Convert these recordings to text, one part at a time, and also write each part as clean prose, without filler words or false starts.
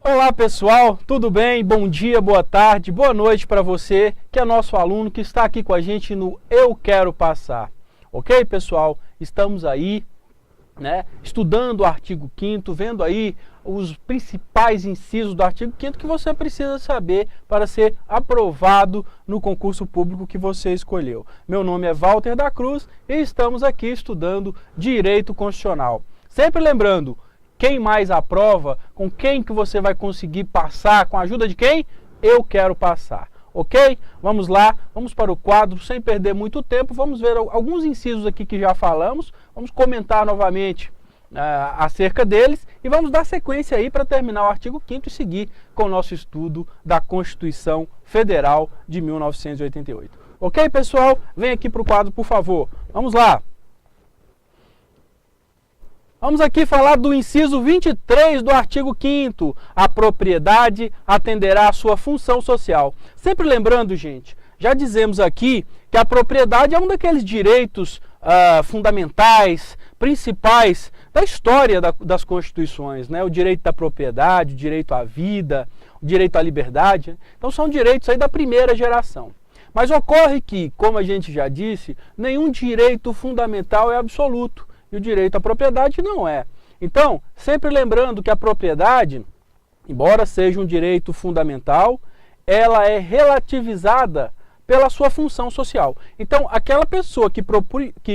Olá pessoal, tudo bem? Bom dia, boa tarde, boa noite para você que é nosso aluno que está aqui com a gente no Eu Quero Passar. Ok, pessoal? Estamos aí, estudando o artigo 5º, vendo aí os principais incisos do artigo 5º que você precisa saber para ser aprovado no concurso público que você escolheu. Meu nome é Walter da Cruz e estamos aqui estudando Direito Constitucional. Sempre lembrando, quem mais aprova, com quem que você vai conseguir passar, com a ajuda de quem? Eu Quero Passar, ok? Vamos lá, vamos para o quadro, sem perder muito tempo, vamos ver alguns incisos aqui que já falamos, vamos comentar novamente acerca deles e vamos dar sequência aí para terminar o artigo 5º e seguir com o nosso estudo da Constituição Federal de 1988. Ok, pessoal? Vem aqui para o quadro, por favor. Vamos lá. Vamos aqui falar do inciso 23 do artigo 5º. A propriedade atenderá à sua função social. Sempre lembrando, gente, já dizemos aqui que a propriedade é um daqueles direitos fundamentais, principais da história das constituições, né? O direito da propriedade, o direito à vida, o direito à liberdade. Então são direitos aí da primeira geração. Mas ocorre que, como a gente já disse, nenhum direito fundamental é absoluto. E o direito à propriedade não é. Então, sempre lembrando que a propriedade, embora seja um direito fundamental, ela é relativizada pela sua função social. Então, aquela pessoa que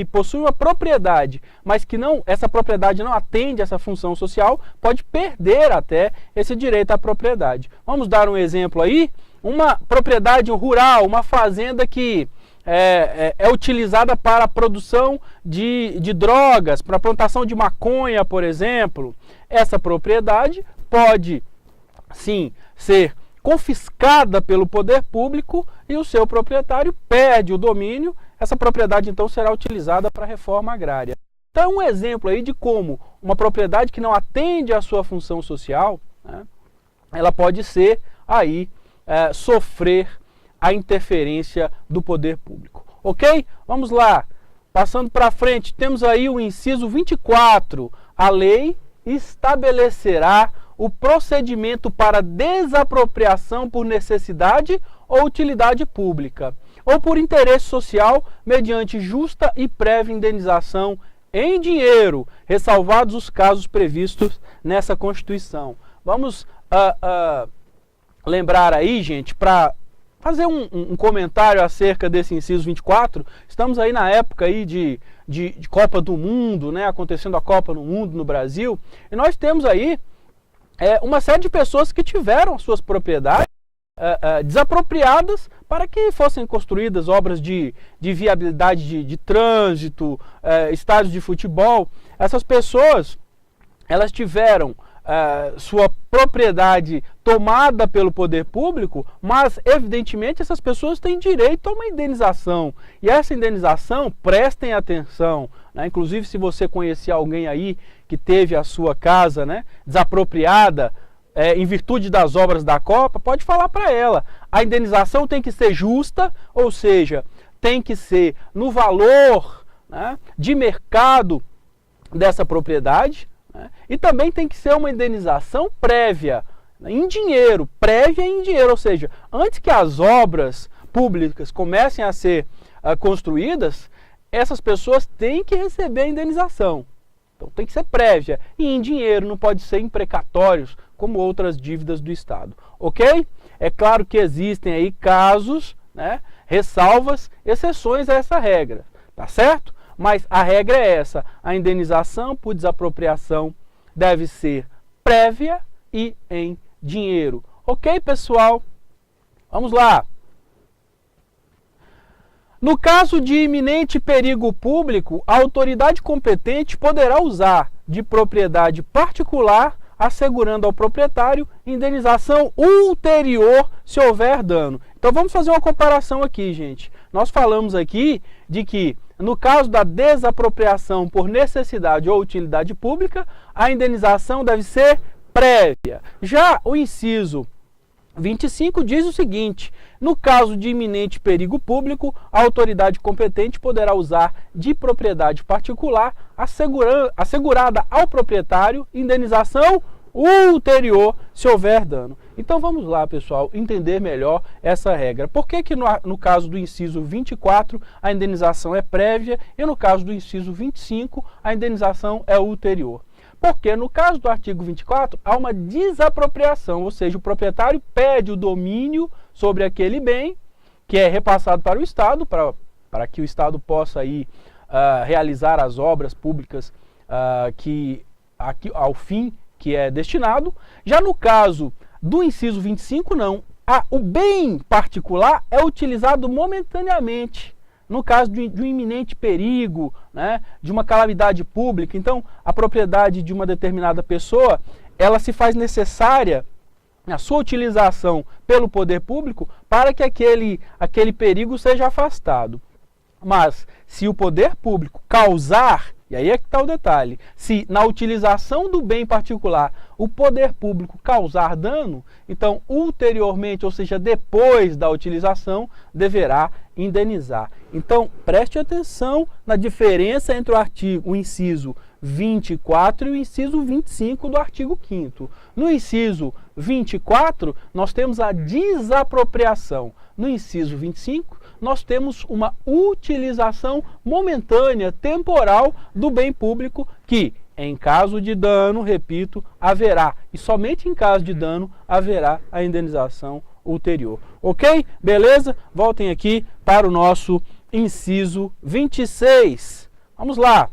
possui uma propriedade, mas que essa propriedade não atende a essa função social, pode perder até esse direito à propriedade. Vamos dar um exemplo aí? Uma propriedade rural, uma fazenda que é utilizada para a produção de drogas, para a plantação de maconha, por exemplo. Essa propriedade pode, sim, ser confiscada pelo poder público e o seu proprietário perde o domínio. Essa propriedade, então, será utilizada para a reforma agrária. Então, é um exemplo aí de como uma propriedade que não atende à sua função social, né, ela pode ser aí, sofrer a interferência do poder público. Ok? Vamos lá. Passando para frente, temos aí o inciso 24. A lei estabelecerá o procedimento para desapropriação por necessidade ou utilidade pública, ou por interesse social, mediante justa e prévia indenização em dinheiro, ressalvados os casos previstos nessa Constituição. Vamos lembrar aí, gente, para fazer um comentário acerca desse inciso 24, estamos aí na época aí de Copa do Mundo, né, acontecendo a Copa do Mundo no Brasil, e nós temos aí uma série de pessoas que tiveram suas propriedades desapropriadas para que fossem construídas obras de viabilidade de trânsito, estádios de futebol. Essas pessoas, elas tiveram sua propriedade tomada pelo poder público, mas evidentemente essas pessoas têm direito a uma indenização. E essa indenização, prestem atenção, né? Inclusive se você conhecer alguém aí que teve a sua casa, né, desapropriada em virtude das obras da Copa, pode falar para ela. A indenização tem que ser justa, ou seja, tem que ser no valor, né, de mercado dessa propriedade. E também tem que ser uma indenização prévia, em dinheiro, prévia em dinheiro, ou seja, antes que as obras públicas comecem a ser construídas, essas pessoas têm que receber a indenização. Então tem que ser prévia e em dinheiro, não pode ser em precatórios, como outras dívidas do Estado, ok? É claro que existem aí casos, né, ressalvas, exceções a essa regra, tá certo? Mas a regra é essa, a indenização por desapropriação deve ser prévia e em dinheiro. Ok, pessoal? Vamos lá. No caso de iminente perigo público, a autoridade competente poderá usar de propriedade particular, assegurando ao proprietário indenização ulterior se houver dano. Então vamos fazer uma comparação aqui, gente. Nós falamos aqui de que no caso da desapropriação por necessidade ou utilidade pública, a indenização deve ser prévia. Já o inciso 25 diz o seguinte: no caso de iminente perigo público, a autoridade competente poderá usar de propriedade particular assegurada ao proprietário indenização ulterior se houver dano. Então vamos lá, pessoal, entender melhor essa regra. Por que no caso do inciso 24 a indenização é prévia e no caso do inciso 25 a indenização é ulterior? Porque no caso do artigo 24 há uma desapropriação, ou seja, o proprietário pede o domínio sobre aquele bem que é repassado para o Estado, para que o Estado possa aí, realizar as obras públicas ao fim que é destinado. Já no caso do inciso 25, não. O bem particular é utilizado momentaneamente, no caso de um iminente perigo, né, de uma calamidade pública. Então, a propriedade de uma determinada pessoa, ela se faz necessária a sua utilização pelo poder público para que aquele perigo seja afastado. Mas, se o poder público causar, e aí é que está o detalhe, se na utilização do bem particular o poder público causar dano, então ulteriormente, ou seja, depois da utilização, deverá indenizar. Então, preste atenção na diferença entre o inciso 24 e o inciso 25 do artigo 5º. No inciso 24, nós temos a desapropriação. No inciso 25, nós temos uma utilização momentânea, temporal, do bem público que, em caso de dano, repito, haverá, e somente em caso de dano, haverá a indenização ulterior. Ok? Beleza? Voltem aqui para o nosso inciso 26. Vamos lá.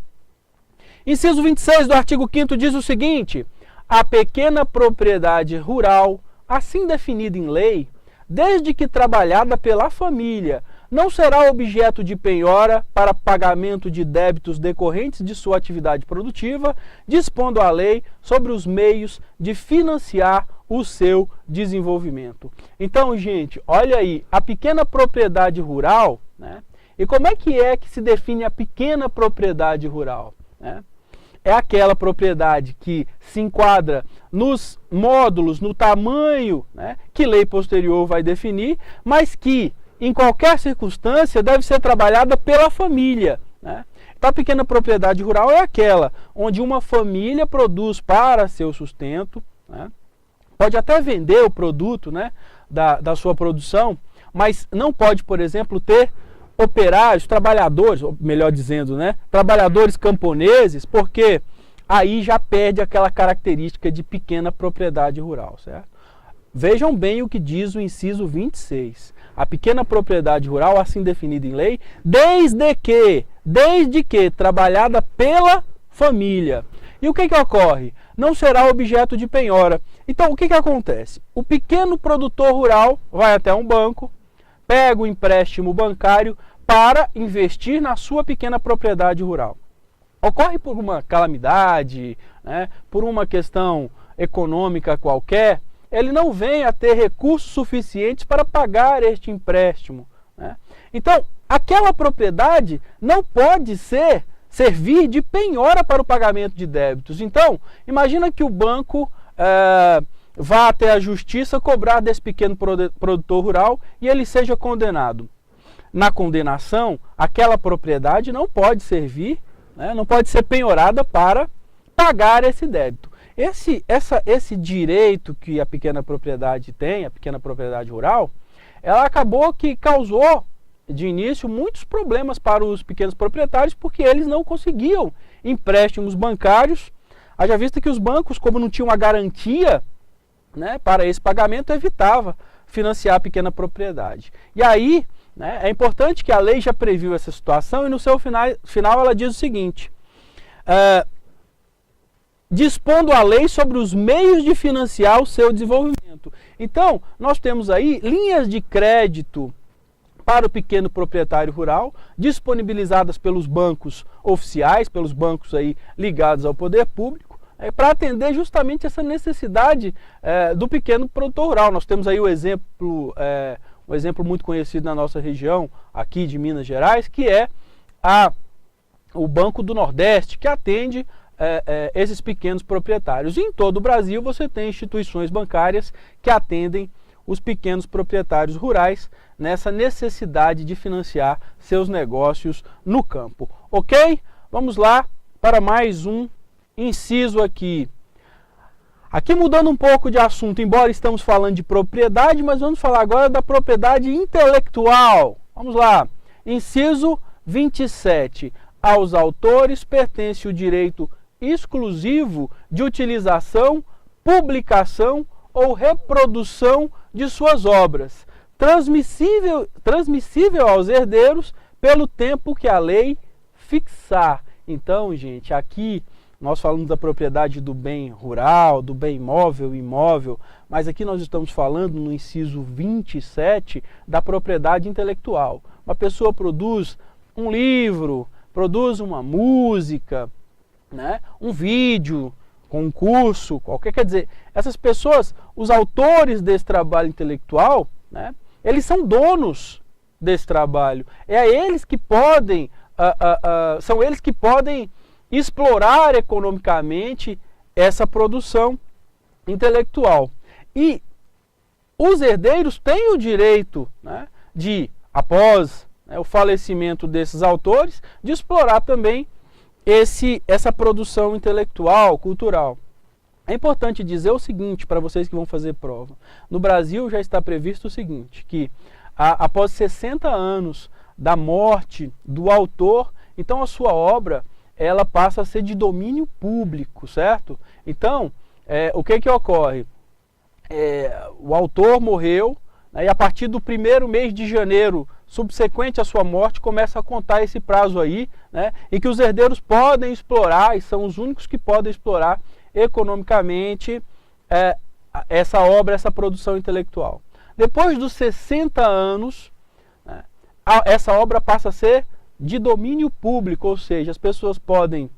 Inciso 26 do artigo 5º diz o seguinte: a pequena propriedade rural, assim definida em lei, desde que trabalhada pela família, não será objeto de penhora para pagamento de débitos decorrentes de sua atividade produtiva, dispondo a lei sobre os meios de financiar o seu desenvolvimento. Então, gente, olha aí, a pequena propriedade rural, né? E como é que se define a pequena propriedade rural, né? É aquela propriedade que se enquadra nos módulos, no tamanho, né, que lei posterior vai definir, mas que, em qualquer circunstância, deve ser trabalhada pela família, né? Então, a pequena propriedade rural é aquela onde uma família produz para seu sustento, né? Pode até vender o produto, né, da sua produção, mas não pode, por exemplo, ter operários, trabalhadores, ou melhor dizendo, né, trabalhadores camponeses, porque aí já perde aquela característica de pequena propriedade rural, certo? Vejam bem o que diz o inciso 26. A pequena propriedade rural, assim definida em lei, desde que trabalhada pela família. E o que ocorre? Não será objeto de penhora. Então, o que acontece? O pequeno produtor rural vai até um banco, pega o empréstimo bancário para investir na sua pequena propriedade rural. Ocorre por uma calamidade, né, por uma questão econômica qualquer, ele não vem a ter recursos suficientes para pagar este empréstimo, né? Então, aquela propriedade não pode servir de penhora para o pagamento de débitos. Então, imagina que o banco vá até a justiça cobrar desse pequeno produtor rural e ele seja condenado. Na condenação, aquela propriedade não pode servir, né, não pode ser penhorada para pagar esse débito. Esse direito que a pequena propriedade tem, a pequena propriedade rural, ela acabou que causou, de início, muitos problemas para os pequenos proprietários, porque eles não conseguiam empréstimos bancários, haja vista que os bancos, como não tinham a garantia, né, para esse pagamento, evitava financiar a pequena propriedade. E aí, né, é importante que a lei já previu essa situação e no seu final ela diz o seguinte: dispondo a lei sobre os meios de financiar o seu desenvolvimento. Então, nós temos aí linhas de crédito para o pequeno proprietário rural, disponibilizadas pelos bancos oficiais, pelos bancos aí ligados ao poder público, para atender justamente essa necessidade do pequeno produtor rural. Nós temos aí um exemplo muito conhecido na nossa região, aqui de Minas Gerais, que é o Banco do Nordeste, que atende esses pequenos proprietários. E em todo o Brasil você tem instituições bancárias que atendem os pequenos proprietários rurais nessa necessidade de financiar seus negócios no campo. Ok? Vamos lá para mais um inciso aqui. Aqui mudando um pouco de assunto, embora estamos falando de propriedade, mas vamos falar agora da propriedade intelectual. Vamos lá. Inciso 27. Aos autores pertence o direito exclusivo de utilização, publicação ou reprodução de suas obras, transmissível aos herdeiros pelo tempo que a lei fixar. Então, gente, aqui nós falamos da propriedade do bem rural, do bem móvel e imóvel, mas aqui nós estamos falando no inciso 27 da propriedade intelectual. Uma pessoa produz um livro, produz uma música, né, um vídeo, concurso, quer dizer, essas pessoas, os autores desse trabalho intelectual, né, eles são donos desse trabalho. É eles que podem, são eles que podem explorar economicamente essa produção intelectual. E os herdeiros têm o direito, né, de, após, né, o falecimento desses autores, de explorar também essa produção intelectual, cultural. É importante dizer o seguinte para vocês que vão fazer prova. No Brasil já está previsto o seguinte, que após 60 anos da morte do autor, então a sua obra ela passa a ser de domínio público, certo? Então, o que ocorre? O autor morreu, né, e a partir do primeiro mês de janeiro subsequente à sua morte, começa a contar esse prazo aí, né, em que os herdeiros podem explorar, e são os únicos que podem explorar economicamente essa obra, essa produção intelectual. Depois dos 60 anos, né, essa obra passa a ser de domínio público, ou seja, as pessoas podem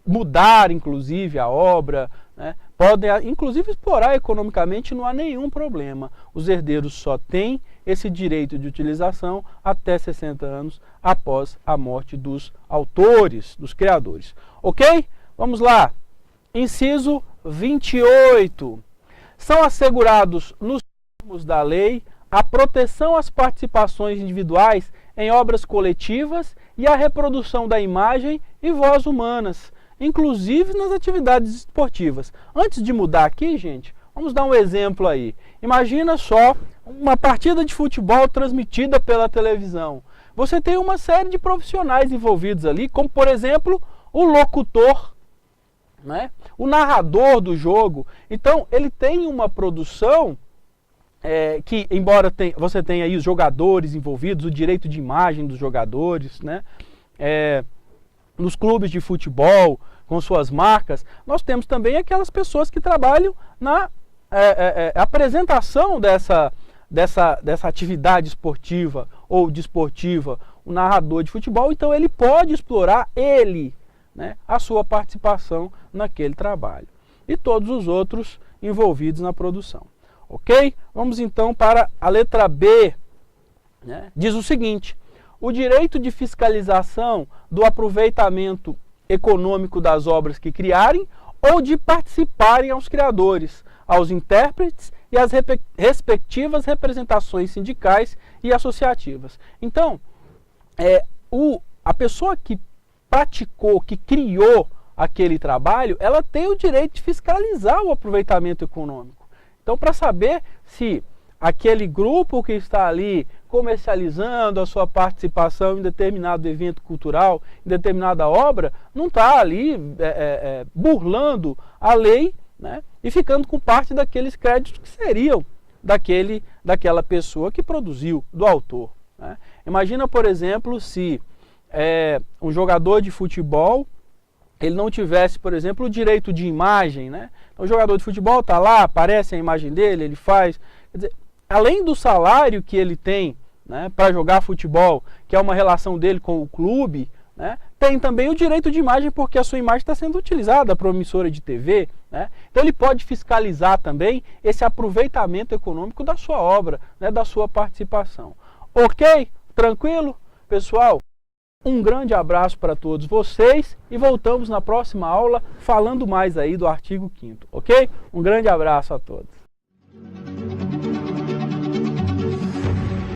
mudar, inclusive, a obra, né, podem, inclusive, explorar economicamente, não há nenhum problema. Os herdeiros só têm esse direito de utilização até 60 anos após a morte dos autores, dos criadores. Ok? Vamos lá. Inciso 28. São assegurados nos termos da lei a proteção às participações individuais em obras coletivas e a reprodução da imagem e voz humanas, inclusive nas atividades esportivas. Antes de mudar aqui, gente, vamos dar um exemplo aí. Imagina só uma partida de futebol transmitida pela televisão. Você tem uma série de profissionais envolvidos ali, como por exemplo, o locutor, né? O narrador do jogo. Então, ele tem uma produção que, embora você tenha aí os jogadores envolvidos, o direito de imagem dos jogadores, né? Nos clubes de futebol, com suas marcas, nós temos também aquelas pessoas que trabalham na apresentação dessa atividade esportiva ou desportiva, o narrador de futebol. Então ele pode explorar né, a sua participação naquele trabalho. E todos os outros envolvidos na produção. Ok? Vamos então para a letra B. Né? Diz o seguinte: o direito de fiscalização do aproveitamento econômico das obras que criarem ou de participarem aos criadores, aos intérpretes e às respectivas representações sindicais e associativas. Então, a pessoa que praticou, que criou aquele trabalho, ela tem o direito de fiscalizar o aproveitamento econômico. Então, para saber se aquele grupo que está ali comercializando a sua participação em determinado evento cultural, em determinada obra, não está ali burlando a lei, né, e ficando com parte daqueles créditos que seriam daquela pessoa que produziu, do autor. Né? Imagina, por exemplo, se um jogador de futebol ele não tivesse, por exemplo, o direito de imagem, né? Então, o jogador de futebol está lá, aparece a imagem dele, ele faz. Quer dizer, além do salário que ele tem, né, para jogar futebol, que é uma relação dele com o clube, né, tem também o direito de imagem, porque a sua imagem está sendo utilizada para uma emissora de TV. Né? Então ele pode fiscalizar também esse aproveitamento econômico da sua obra, né, da sua participação. Ok? Tranquilo? Pessoal, um grande abraço para todos vocês e voltamos na próxima aula falando mais aí do artigo 5º, ok? Um grande abraço a todos.